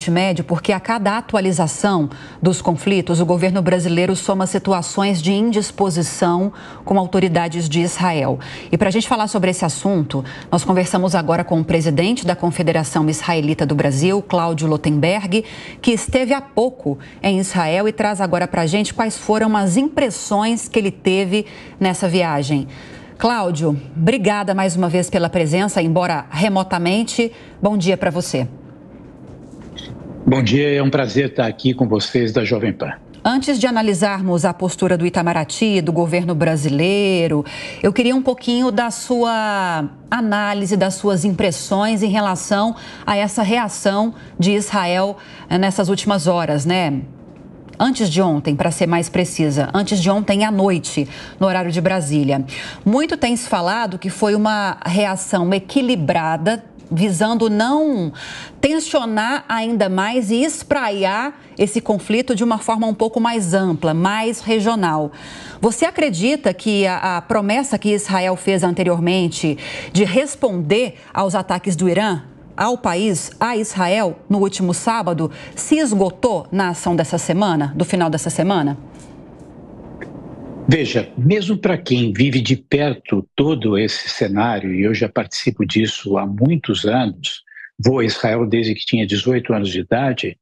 Oriente Médio porque a cada atualização dos conflitos, o governo brasileiro soma situações de indisposição com autoridades de Israel. E para a gente falar sobre esse assunto, nós conversamos agora com o presidente da Confederação Israelita do Brasil, Cláudio Lotenberg, que esteve há pouco em Israel e traz agora para a gente quais foram as impressões que ele teve nessa viagem. Cláudio, obrigada mais uma vez pela presença, embora remotamente. Bom dia para você. Bom dia, é um prazer estar aqui com vocês da Jovem Pan. Antes de analisarmos a postura do Itamaraty, do governo brasileiro, eu queria um pouquinho da sua análise, das suas impressões em relação a essa reação de Israel nessas últimas horas, né? Antes de ontem, para ser mais precisa, antes de ontem à noite, no horário de Brasília. Muito tem se falado que foi uma reação equilibrada, visando não tensionar ainda mais e espraiar esse conflito de uma forma um pouco mais ampla, mais regional. Você acredita que a promessa que Israel fez anteriormente de responder aos ataques do Irã ao país, a Israel, no último sábado, se esgotou na ação dessa semana, do final dessa semana? Veja, mesmo para quem vive de perto todo esse cenário, e eu já participo disso há muitos anos, vou a Israel desde que tinha 18 anos de idade,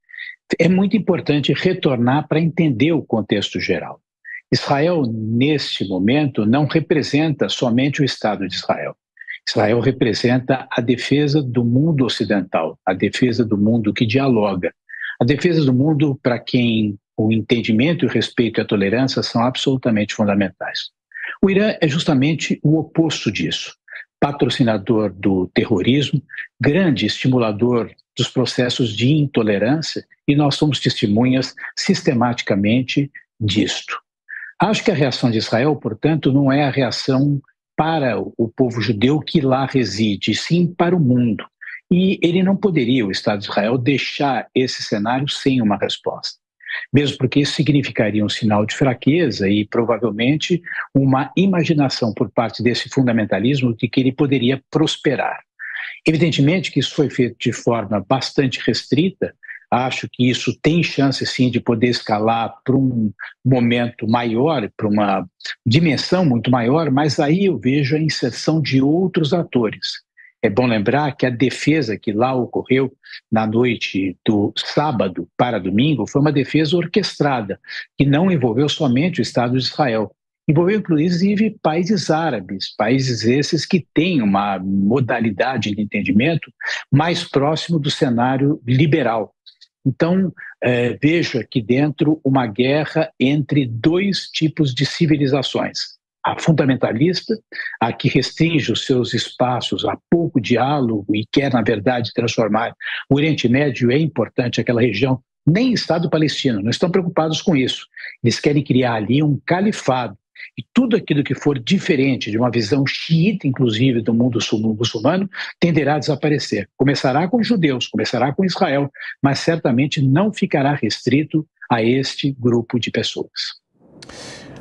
é muito importante retornar para entender o contexto geral. Israel, neste momento, não representa somente o Estado de Israel. Israel representa a defesa do mundo ocidental, a defesa do mundo que dialoga, a defesa do mundo para quem o entendimento, o respeito e a tolerância são absolutamente fundamentais. O Irã é justamente o oposto disso. Patrocinador do terrorismo, grande estimulador dos processos de intolerância, e nós somos testemunhas sistematicamente disto. Acho que a reação de Israel, portanto, não é a reação para o povo judeu que lá reside, sim para o mundo. E ele não poderia, o Estado de Israel, deixar esse cenário sem uma resposta. Mesmo porque isso significaria um sinal de fraqueza e provavelmente uma imaginação por parte desse fundamentalismo de que ele poderia prosperar. Evidentemente que isso foi feito de forma bastante restrita. Acho que isso tem chance, sim, de poder escalar para um momento maior, para uma dimensão muito maior, mas aí eu vejo a inserção de outros atores. É bom lembrar que a defesa que lá ocorreu na noite do sábado para domingo foi uma defesa orquestrada, que não envolveu somente o Estado de Israel. Envolveu, inclusive, países árabes, países esses que têm uma modalidade de entendimento mais próximo do cenário liberal. Então, vejo aqui dentro uma guerra entre dois tipos de civilizações. A fundamentalista, a que restringe os seus espaços a pouco diálogo e quer, na verdade, transformar o Oriente Médio, é importante aquela região, nem Estado palestino, não estão preocupados com isso. Eles querem criar ali um califado. E tudo aquilo que for diferente de uma visão xiita, inclusive, do mundo muçulmano, tenderá a desaparecer. Começará com os judeus, começará com Israel, mas certamente não ficará restrito a este grupo de pessoas.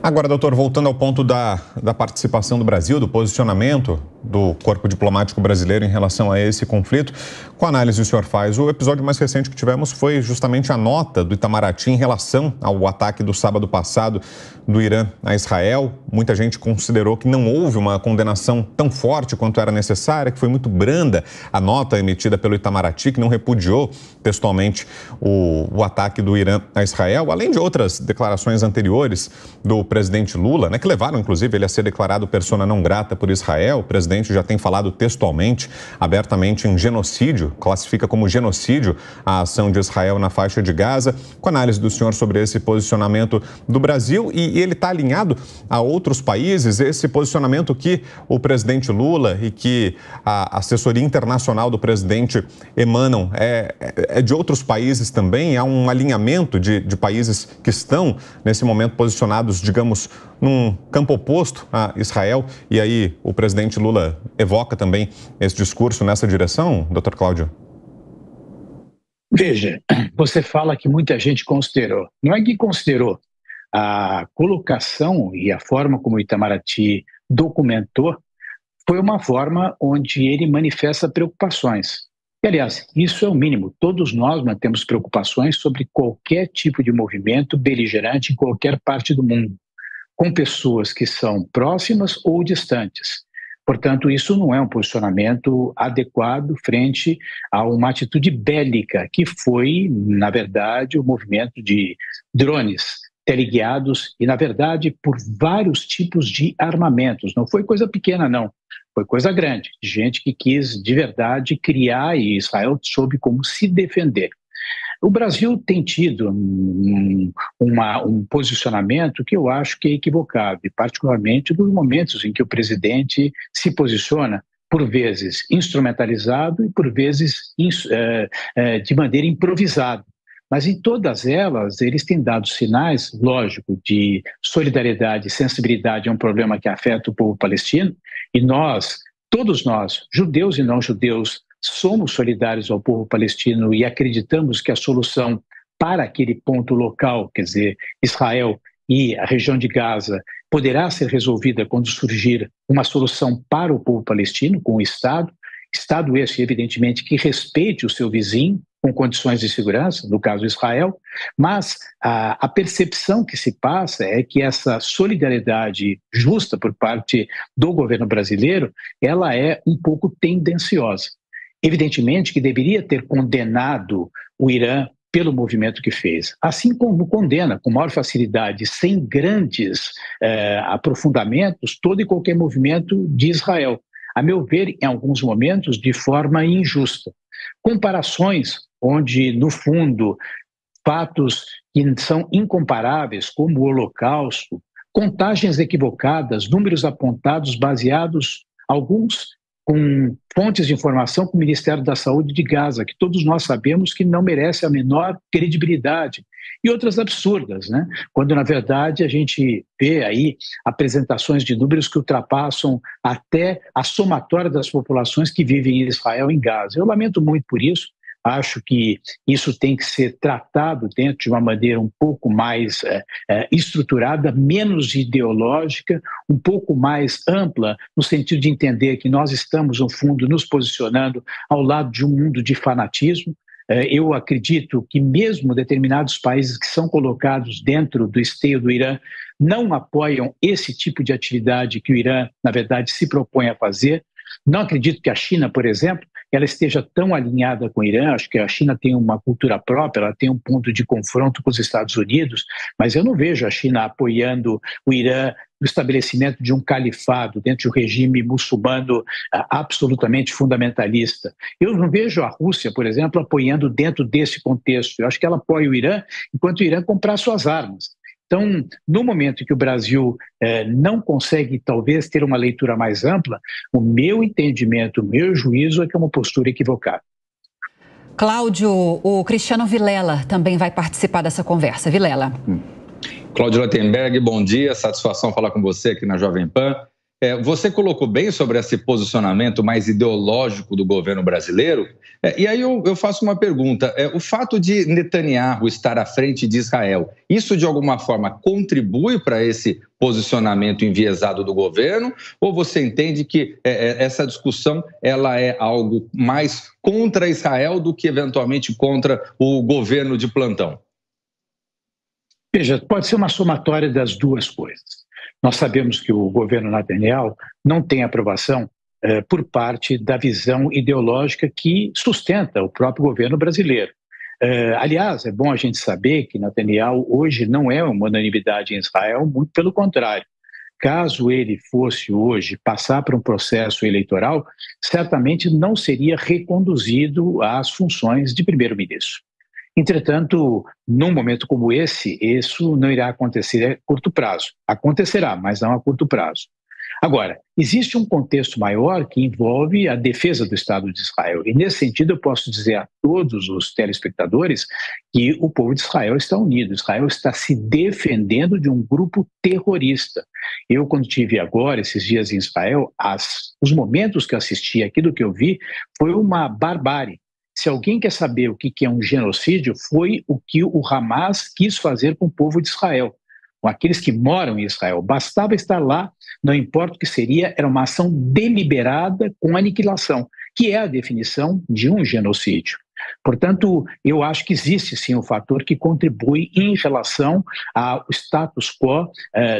Agora, doutor, voltando ao ponto da participação do Brasil, do posicionamento do corpo diplomático brasileiro em relação a esse conflito, com a análise que o senhor faz, o episódio mais recente que tivemos foi justamente a nota do Itamaraty em relação ao ataque do sábado passado do Irã a Israel. Muita gente considerou que não houve uma condenação tão forte quanto era necessária, que foi muito branda a nota emitida pelo Itamaraty, que não repudiou textualmente o ataque do Irã a Israel, além de outras declarações anteriores do presidente Lula, né, que levaram, inclusive, ele a ser declarado persona não grata por Israel. O presidente já tem falado textualmente, abertamente, em genocídio, classifica como genocídio a ação de Israel na faixa de Gaza. Com a análise do senhor sobre esse posicionamento do Brasil, e ele está alinhado a outros países, esse posicionamento que o presidente Lula e que a assessoria internacional do presidente emanam é de outros países também? Há um alinhamento de países que estão, nesse momento, posicionados, digamos, num campo oposto a Israel, e aí o presidente Lula evoca também esse discurso nessa direção, doutor Cláudio? Veja, você fala que muita gente considerou. Não é que considerou. A colocação e a forma como o Itamaraty documentou foi uma forma onde ele manifesta preocupações. E, aliás, isso é o mínimo. Todos nós mantemos preocupações sobre qualquer tipo de movimento beligerante em qualquer parte do mundo, com pessoas que são próximas ou distantes. Portanto, isso não é um posicionamento adequado frente a uma atitude bélica, que foi, na verdade, o movimento de drones teleguiados e, na verdade, por vários tipos de armamentos. Não foi coisa pequena, não. Foi coisa grande. Gente que quis, de verdade, criar, e Israel soube como se defender. O Brasil tem tido um posicionamento que eu acho que é equivocado, e particularmente nos momentos em que o presidente se posiciona, por vezes instrumentalizado e por vezes de maneira improvisada. Mas em todas elas, eles têm dado sinais, lógico, de solidariedade e sensibilidade a um problema que afeta o povo palestino, e nós, todos nós, judeus e não judeus, somos solidários ao povo palestino e acreditamos que a solução para aquele ponto local, quer dizer, Israel e a região de Gaza, poderá ser resolvida quando surgir uma solução para o povo palestino, com o Estado esse, evidentemente, que respeite o seu vizinho, com condições de segurança, no caso Israel, mas a percepção que se passa é que essa solidariedade justa por parte do governo brasileiro, ela é um pouco tendenciosa. Evidentemente que deveria ter condenado o Irã pelo movimento que fez, assim como condena com maior facilidade, sem grandes aprofundamentos, todo e qualquer movimento de Israel. A meu ver, em alguns momentos, de forma injusta. Comparações onde, no fundo, fatos que são incomparáveis, como o Holocausto, contagens equivocadas, números apontados baseados, alguns com fontes de informação com o Ministério da Saúde de Gaza, que todos nós sabemos que não merece a menor credibilidade, e outras absurdas, né? Quando, na verdade, a gente vê aí apresentações de números que ultrapassam até a somatória das populações que vivem em Israel e em Gaza. Eu lamento muito por isso. Acho que isso tem que ser tratado dentro de uma maneira um pouco mais estruturada, menos ideológica, um pouco mais ampla, no sentido de entender que nós estamos, no fundo, nos posicionando ao lado de um mundo de fanatismo. Eu acredito que mesmo determinados países que são colocados dentro do esteio do Irã não apoiam esse tipo de atividade que o Irã, na verdade, se propõe a fazer. Não acredito que a China, por exemplo, ela esteja tão alinhada com o Irã. Acho que a China tem uma cultura própria, ela tem um ponto de confronto com os Estados Unidos, mas eu não vejo a China apoiando o Irã no estabelecimento de um califado dentro de um regime muçulmano absolutamente fundamentalista. Eu não vejo a Rússia, por exemplo, apoiando dentro desse contexto. Eu acho que ela apoia o Irã enquanto o Irã comprar suas armas. Então, no momento em que o Brasil não consegue, talvez, ter uma leitura mais ampla, o meu entendimento, o meu juízo é que é uma postura equivocada. Cláudio, o Cristiano Vilela também vai participar dessa conversa. Vilela. Cláudio Lettenberg, bom dia, satisfação falar com você aqui na Jovem Pan. Você colocou bem sobre esse posicionamento mais ideológico do governo brasileiro, e aí eu faço uma pergunta. O fato de Netanyahu estar à frente de Israel, isso de alguma forma contribui para esse posicionamento enviesado do governo, ou você entende que essa discussão ela é algo mais contra Israel do que eventualmente contra o governo de plantão? Veja, pode ser uma somatória das duas coisas. Nós sabemos que o governo Netanyahu não tem aprovação por parte da visão ideológica que sustenta o próprio governo brasileiro. Aliás, é bom a gente saber que Netanyahu hoje não é uma unanimidade em Israel, muito pelo contrário. Caso ele fosse hoje passar por um processo eleitoral, certamente não seria reconduzido às funções de primeiro-ministro. Entretanto, num momento como esse, isso não irá acontecer a curto prazo. Acontecerá, mas não a curto prazo. Agora, existe um contexto maior que envolve a defesa do Estado de Israel. E, nesse sentido, eu posso dizer a todos os telespectadores que o povo de Israel está unido. Israel está se defendendo de um grupo terrorista. Eu, quando estive agora, esses dias em Israel, os momentos que assisti, aquilo que eu vi, foi uma barbárie. Se alguém quer saber o que é um genocídio, foi o que o Hamas quis fazer com o povo de Israel, com aqueles que moram em Israel. Bastava estar lá, não importa o que seria, era uma ação deliberada com aniquilação. que é a definição de um genocídio. Portanto, eu acho que existe sim um fator que contribui em relação ao status quo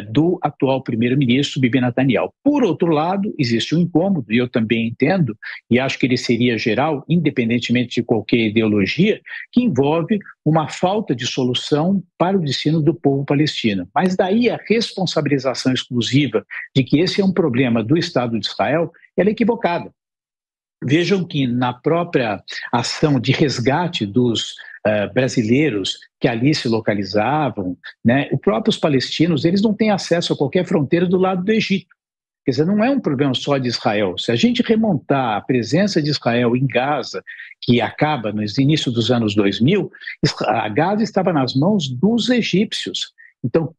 do atual primeiro-ministro Bibi Netanyahu. Por outro lado, existe um incômodo, e eu também entendo, e acho que ele seria geral, independentemente de qualquer ideologia, que envolve uma falta de solução para o destino do povo palestino. Mas daí a responsabilização exclusiva de que esse é um problema do Estado de Israel, ela é equivocada. Vejam que na própria ação de resgate dos brasileiros que ali se localizavam, né, os próprios palestinos, eles não têm acesso a qualquer fronteira do lado do Egito. Quer dizer, não é um problema só de Israel. Se a gente remontar a presença de Israel em Gaza, que acaba no início dos anos 2000, a Gaza estava nas mãos dos egípcios. Então,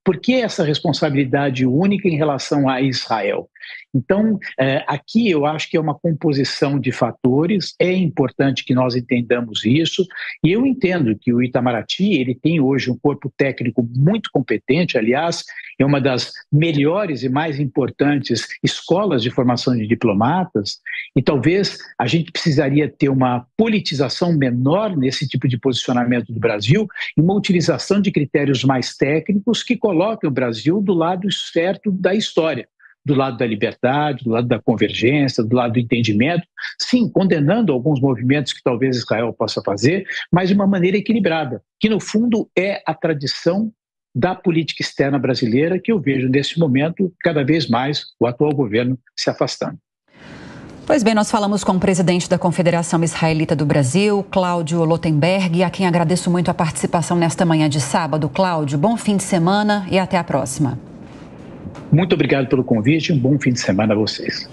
por que essa responsabilidade única em relação a Israel? Então, aqui eu acho que é uma composição de fatores, é importante que nós entendamos isso, e eu entendo que o Itamaraty, ele tem hoje um corpo técnico muito competente, aliás, é uma das melhores e mais importantes escolas de formação de diplomatas, e talvez a gente precisaria ter uma politização menor nesse tipo de posicionamento do Brasil, e uma utilização de critérios mais técnicos que coloquem o Brasil do lado certo da história, do lado da liberdade, do lado da convergência, do lado do entendimento, sim, condenando alguns movimentos que talvez Israel possa fazer, mas de uma maneira equilibrada, que no fundo é a tradição da política externa brasileira que eu vejo nesse momento cada vez mais o atual governo se afastando. Pois bem, nós falamos com o presidente da Confederação Israelita do Brasil, Cláudio Lotenberg, a quem agradeço muito a participação nesta manhã de sábado. Cláudio, bom fim de semana e até a próxima. Muito obrigado pelo convite e um bom fim de semana a vocês.